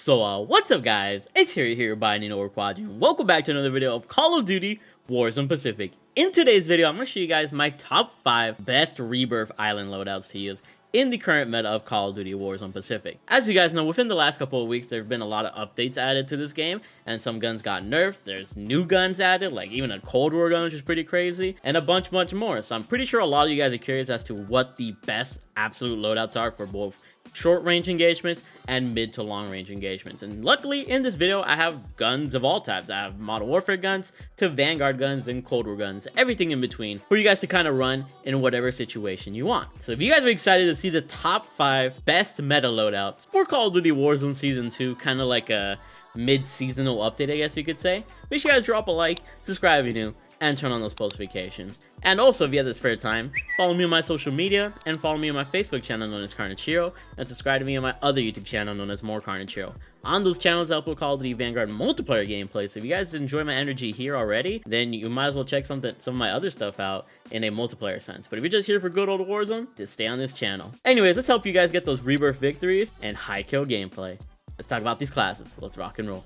What's up guys, it's here Bayanino or Quadigy. Welcome back to another video of Call of Duty Warzone Pacific. In today's video, I'm going to show you guys my top 5 best Rebirth Island loadouts to use in the current meta of Call of Duty Warzone Pacific. As you guys know, within the last couple of weeks, there have been a lot of updates added to this game, and some guns got nerfed. There's new guns added, like even a Cold War gun, which is pretty crazy, and a bunch more. So I'm pretty sure a lot of you guys are curious as to what the best absolute loadouts are for both short range engagements and mid to long range engagements. And luckily in this video I have guns of all types. I have Modern Warfare guns to Vanguard guns and Cold War guns, everything in between for you guys to kind of run in whatever situation you want. So if you guys are excited to see the top 5 best meta loadouts for Call of Duty Warzone Season 2, kind of like a mid-seasonal update I guess you could say, make sure you guys drop a like, subscribe if you're new, and turn on those post notifications. And also, if you have the spare time, follow me on my social media and follow me on my Facebook channel known as KRNG, and subscribe to me on my other YouTube channel known as More KRNG. On those channels, I'll put Call of Duty Vanguard multiplayer gameplay. So if you guys enjoy my energy here already, then you might as well check some of my other stuff out in a multiplayer sense. But if you're just here for good old Warzone, just stay on this channel. Anyways, let's help you guys get those Rebirth victories and high kill gameplay. Let's talk about these classes. Let's rock and roll.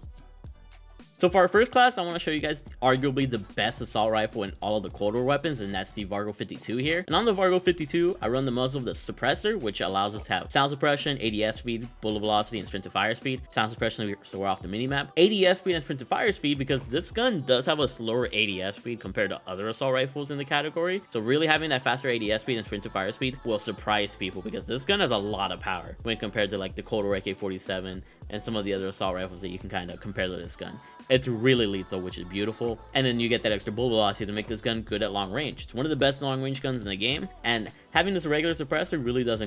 So for our first class, I want to show you guys arguably the best assault rifle in all of the Cold War weapons, and that's the Vargo 52 here. And on the Vargo 52, I run the muzzle of the suppressor, which allows us to have sound suppression, ADS speed, bullet velocity, and sprint to fire speed. Sound suppression, so we're off the minimap. ADS speed and sprint to fire speed, because this gun does have a slower ADS speed compared to other assault rifles in the category. So really having that faster ADS speed and sprint to fire speed will surprise people, because this gun has a lot of power when compared to like the Cold War AK-47 and some of the other assault rifles that you can kind of compare to this gun. It's really lethal, which is beautiful. And then you get that extra bullet velocity to make this gun good at long range. It's one of the best long range guns in the game, and having this regular suppressor really does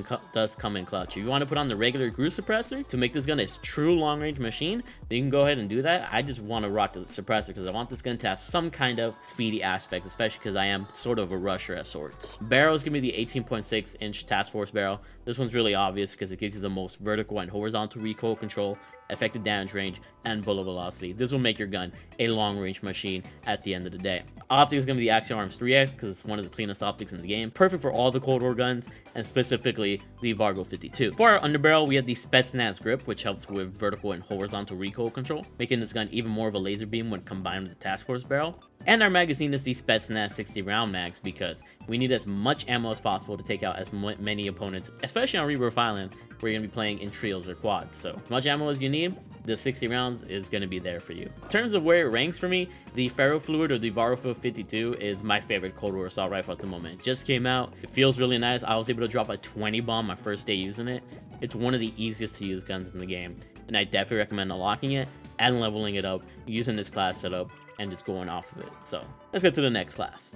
come in clutch. If you want to put on the regular Groove suppressor to make this gun a true long range machine, then you can go ahead and do that. I just want to rock the suppressor because I want this gun to have some kind of speedy aspect, especially because I am sort of a rusher at sorts. Barrel is going to be the 18.6 inch task force barrel. This one's really obvious because it gives you the most vertical and horizontal recoil control, effective damage range, and bullet velocity. This will make your gun a long range machine at the end of the day. Optic is going to be the Action Arms 3X because it's one of the cleanest optics in the game, perfect for all the Cold War guns, and specifically the Vargo 52. For our underbarrel, we have the PSNs grip, which helps with vertical and horizontal recoil control, making this gun even more of a laser beam when combined with the task force barrel. And our magazine is the PSNs 60 round mags because we need as much ammo as possible to take out as many opponents, especially on Rebirth Island, where you're going to be playing in trios or quads. So as much ammo as you need, the 60 rounds is going to be there for you. In terms of where it ranks for me, the Ferrofluid or the Vargo 52 is my favorite Cold War assault rifle at the moment. It just came out. It feels really nice. I was able to drop a 20 bomb my first day using it. It's one of the easiest to use guns in the game, and I definitely recommend unlocking it and leveling it up using this class setup and just going off of it. So let's get to the next class.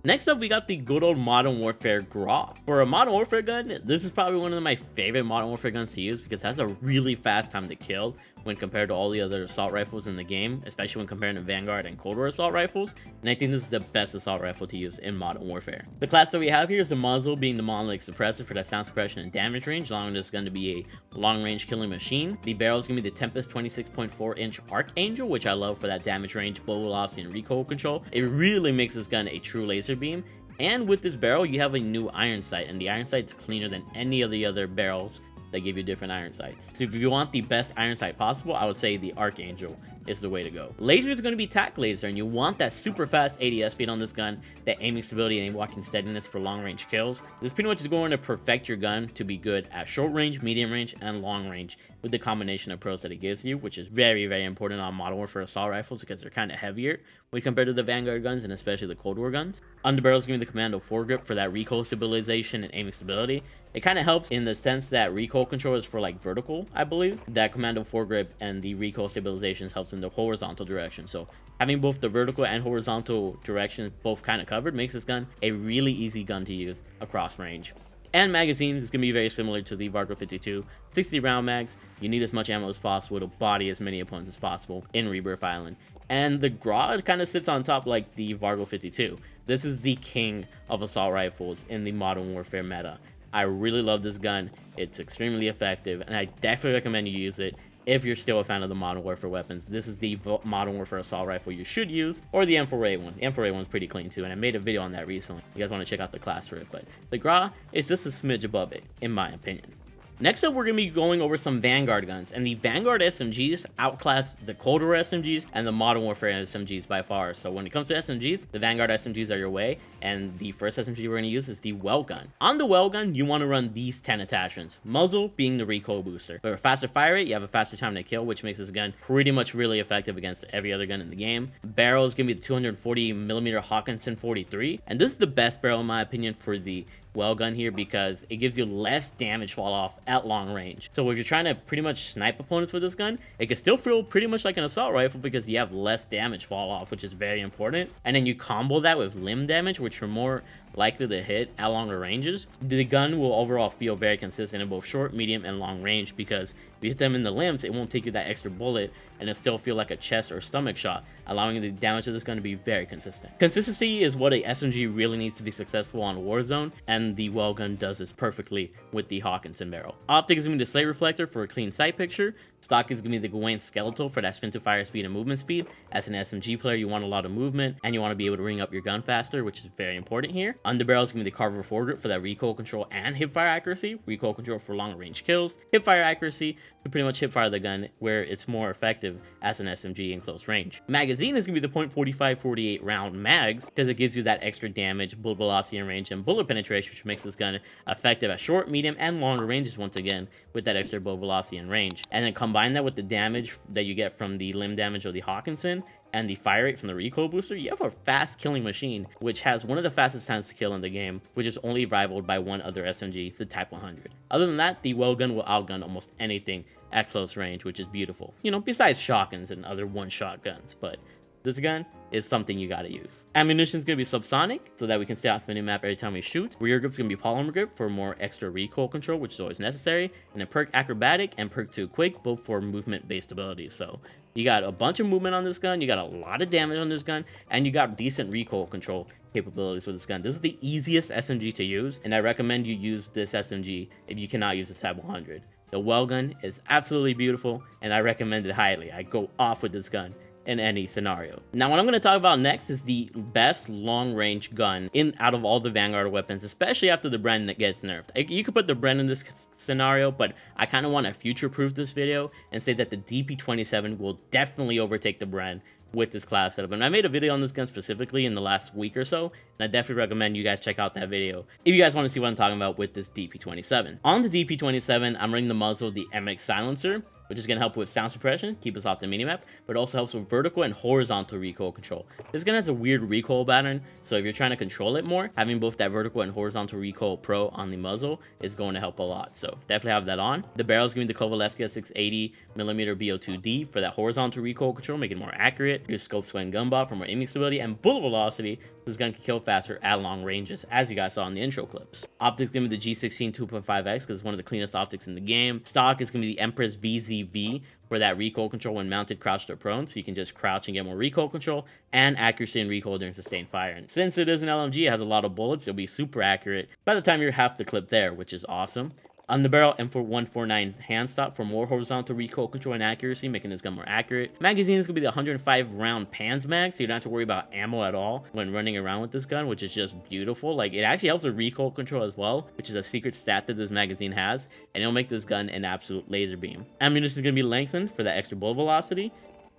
Next up, we got the good old Modern Warfare Grau. For a Modern Warfare gun, this is probably one of my favorite Modern Warfare guns to use because it has a really fast time to kill when compared to all the other assault rifles in the game, especially when comparing to Vanguard and Cold War assault rifles. And I think this is the best assault rifle to use in Modern Warfare. The class that we have here is the muzzle being the monolithic suppressor for that sound suppression and damage range, allowing this gun to be a long range killing machine. The barrel is going to be the Tempest 26.4 inch Archangel, which I love for that damage range, bullet velocity, and recoil control. It really makes this gun a true laser beam. And with this barrel, you have a new iron sight, and the iron sight's cleaner than any of the other barrels that give you different iron sights. So if you want the best iron sight possible, I would say the Archangel is the way to go. Laser is going to be tac laser, and you want that super fast ADS speed on this gun, that aiming stability and aim walking steadiness for long range kills. This pretty much is going to perfect your gun to be good at short range, medium range, and long range with the combination of pros that it gives you, which is very important on Modern Warfare assault rifles because they're kind of heavier when compared to the Vanguard guns and especially the Cold War guns. Underbarrel is going to be the Commando foregrip for that recoil stabilization and aiming stability. It kind of helps in the sense that recoil control is for like vertical, I believe. That Commando foregrip and the recoil stabilization helps in the horizontal direction. So having both the vertical and horizontal directions both kind of covered makes this gun a really easy gun to use across range. And magazines is going to be very similar to the Vargo 52. 60 round mags. You need as much ammo as possible to body as many opponents as possible in Rebirth Island. And the Grau kind of sits on top like the Vargo 52. This is the king of assault rifles in the Modern Warfare meta. I really love this gun. It's extremely effective, and I definitely recommend you use it. If you're still a fan of the Modern Warfare weapons, this is the Modern Warfare assault rifle you should use, or the M4A1. The M4A1 is pretty clean too, and I made a video on that recently. You guys want to check out the class for it, but the Grau is just a smidge above it, in my opinion. Next up, we're going to be going over some Vanguard guns, and the Vanguard SMGs outclass the Cold War SMGs and the Modern Warfare SMGs by far. So when it comes to SMGs, the Vanguard SMGs are your way, and the first SMG we're going to use is the well gun. On the well gun, you want to run these 10 attachments, muzzle being the recoil booster. For a faster fire rate, you have a faster time to kill, which makes this gun pretty much really effective against every other gun in the game. Barrel is going to be the 240mm Hawkinson 43, and this is the best barrel in my opinion for the well gun here because it gives you less damage fall off at long range. So if you're trying to pretty much snipe opponents with this gun, it can still feel pretty much like an assault rifle because you have less damage fall off, which is very important. And then you combo that with limb damage, which are more likely to hit at longer ranges. The gun will overall feel very consistent in both short, medium, and long range because if you hit them in the limbs, it won't take you that extra bullet and it still feel like a chest or stomach shot, allowing the damage of this gun to be very consistent. Consistency is what a SMG really needs to be successful on Warzone, and the well gun does this perfectly with the Hawkinson barrel. Optic is going to be the slate reflector for a clean sight picture. Stock is going to be the Gawain skeletal for that sprint to fire speed and movement speed. As an SMG player, you want a lot of movement and you want to be able to ring up your gun faster, which is very important here. Underbarrel is going to be the Carver foregrip for that recoil control and hipfire accuracy. Recoil control for long range kills. Hipfire accuracy to pretty much hipfire the gun where it's more effective as an SMG in close range. Magazine is going to be the .45-48 round mags because it gives you that extra damage, bullet velocity and range, and bullet penetration, which makes this gun effective at short, medium, and longer ranges once again with that extra bullet velocity and range. And then combine that with the damage that you get from the limb damage of the Hawkinson and the fire rate from the recoil booster, you have a fast killing machine, which has one of the fastest times to kill in the game, which is only rivaled by one other SMG, the Type 100. Other than that, the well gun will outgun almost anything at close range, which is beautiful. You know, besides shotguns and other one-shot guns, but this gun is something you gotta use. Ammunition is gonna be subsonic, so that we can stay off the map every time we shoot. Rear grip is gonna be polymer grip for more extra recoil control, which is always necessary. And then perk acrobatic and perk 2 quick, both for movement-based abilities. So you got a bunch of movement on this gun, you got a lot of damage on this gun, and you got decent recoil control capabilities with this gun. This is the easiest SMG to use, and I recommend you use this SMG if you cannot use the Type 100. The well gun is absolutely beautiful, and I recommend it highly. I go off with this gun in any scenario. Now, what I'm going to talk about next is the best long-range gun out of all the Vanguard weapons, especially after the Bren that gets nerfed. You could put the Bren in this scenario, but I kind of want to future-proof this video and say that the DP27 will definitely overtake the Bren with this class setup. And I made a video on this gun specifically in the last week or so, and I definitely recommend you guys check out that video if you guys want to see what I'm talking about with this DP27. On the DP27, I'm running the muzzle of the MX silencer, which is going to help with sound suppression, keep us off the minimap, but also helps with vertical and horizontal recoil control. This gun has a weird recoil pattern, so if you're trying to control it more, having both that vertical and horizontal recoil pro on the muzzle is going to help a lot, so definitely have that on. The barrel is going to be the Kovalevsky 680mm BO2D for that horizontal recoil control, making it more accurate. Use scope sway and gun bot for more aiming stability and bullet velocity. This gun can kill faster at long ranges, as you guys saw in the intro clips. Optics is going to be the G16 2.5X because it's one of the cleanest optics in the game. Stock is going to be the Empress VZV for that recoil control when mounted, crouched, or prone, so you can just crouch and get more recoil control and accuracy and recoil during sustained fire. And since it is an LMG, it has a lot of bullets, it'll be super accurate by the time you're half the clip there, which is awesome. On the barrel, M4149 hand stop for more horizontal recoil control and accuracy, making this gun more accurate. Magazine is going to be the 105 round Pans mag, so you don't have to worry about ammo at all when running around with this gun, which is just beautiful. Like, it actually helps with recoil control as well, which is a secret stat that this magazine has, and it'll make this gun an absolute laser beam. Ammunition is going to be lengthened for that extra bullet velocity.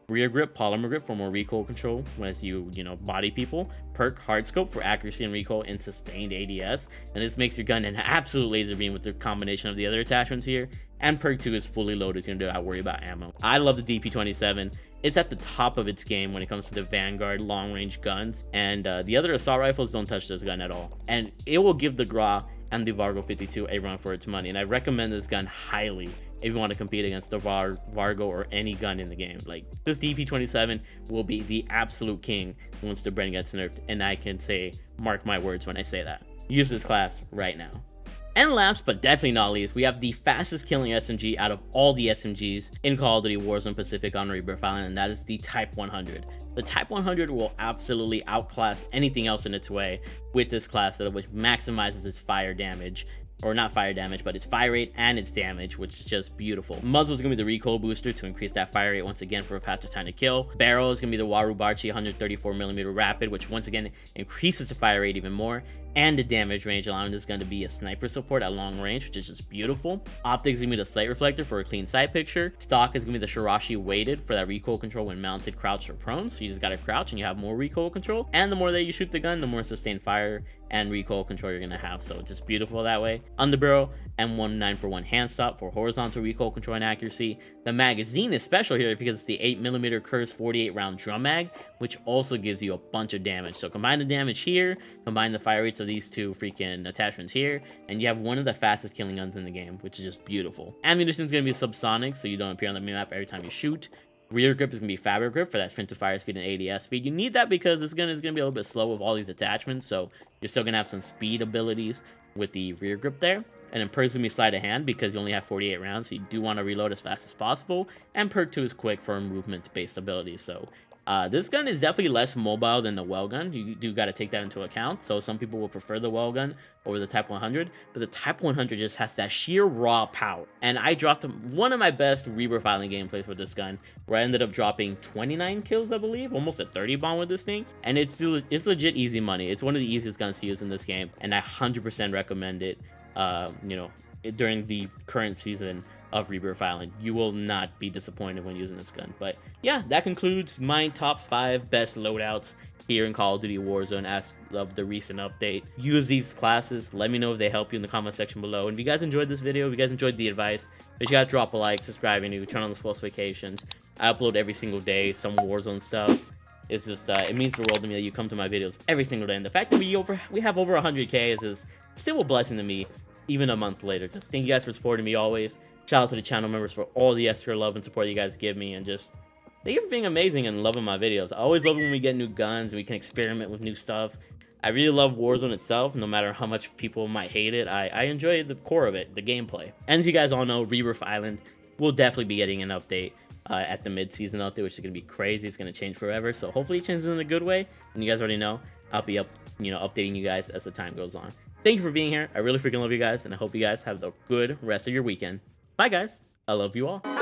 Rear grip, polymer grip for more recoil control as you body people. Perk hard scope for accuracy and recoil in sustained ADS, and this makes your gun an absolute laser beam with the combination of the other attachments here. And perk 2 is fully loaded, so you don't have to worry about ammo. I love the DP27. It's at the top of its game when it comes to the Vanguard long-range guns, and the other assault rifles don't touch this gun at all. And it will give the Gra and the Vargo 52 a run for its money, and I recommend this gun highly if you want to compete against the Vargo or any gun in the game. Like, this DP27 will be the absolute king once the Bren gets nerfed, and I can say, mark my words when I say that. Use this class right now. And last but definitely not least, we have the fastest killing SMG out of all the SMGs in Call of Duty Warzone Pacific on Rebirth Island, and that is the Type 100. The Type 100 will absolutely outclass anything else in its way with this class setup, which maximizes its fire damage. Or not fire damage, but its fire rate and its damage, which is just beautiful. Muzzle is going to be the recoil booster to increase that fire rate once again for a faster time to kill. Barrel is going to be the Warubachi 134mm rapid, which once again increases the fire rate even more. And the damage range allowing this gun to be a sniper support at long range, which is just beautiful. Optics is gonna be the sight reflector for a clean sight picture. Stock is gonna be the Shirashi weighted for that recoil control when mounted, crouched, or prone. So you just gotta crouch and you have more recoil control. And the more that you shoot the gun, the more sustained fire and recoil control you're gonna have. So just beautiful that way. Underbarrel M19 for 1 hand stop for horizontal recoil control and accuracy. The magazine is special here because it's the 8mm Curse 48 round drum mag, which also gives you a bunch of damage. So combine the damage here, combine the fire rates of these two freaking attachments here, and you have one of the fastest killing guns in the game, which is just beautiful. Ammunition is gonna be subsonic, so you don't appear on the map every time you shoot. Rear grip is going to be fabric grip for that sprint to fire speed and ADS speed. You need that because this gun is going to be a little bit slow with all these attachments, so you're still going to have some speed abilities with the rear grip there. And then perk's going to be sleight of hand because you only have 48 rounds, so you do want to reload as fast as possible. And perk 2 is quick for movement-based abilities, so this gun is definitely less mobile than the well gun. You do got to take that into account. So some people will prefer the well gun over the Type 100, but the Type 100 just has that sheer raw power. And I dropped one of my best Rebirth Island gameplays with this gun, where I ended up dropping 29 kills, I believe, almost a 30 bomb with this thing. And it's legit easy money. It's one of the easiest guns to use in this game, and I 100% recommend it. You know, during the current season of Rebirth Island, you will not be disappointed when using this gun. But yeah, that concludes my top 5 best loadouts here in Call of Duty Warzone as of the recent update. Use these classes. Let me know if they help you in the comment section below. And if you guys enjoyed this video, if you guys enjoyed the advice, make sure you guys drop a like, subscribe if you're new, turn on the post notifications. I upload every single day some Warzone stuff. It's just it means the world to me that you come to my videos every single day, and the fact that we have over 100K is still a blessing to me, even a month later. Just thank you guys for supporting me always. Shout out to the channel members for all the extra love and support you guys give me, and just thank you for being amazing and loving my videos. I always love it when we get new guns and we can experiment with new stuff. I really love Warzone itself, no matter how much people might hate it. I enjoy the core of it, the gameplay. And as you guys all know, Rebirth Island will definitely be getting an update at the mid-season update, which is going to be crazy. It's going to change forever, so hopefully it changes in a good way. And you guys already know, I'll be updating you guys as the time goes on. Thank you for being here. I really freaking love you guys, and I hope you guys have a good rest of your weekend. Bye, guys. I love you all.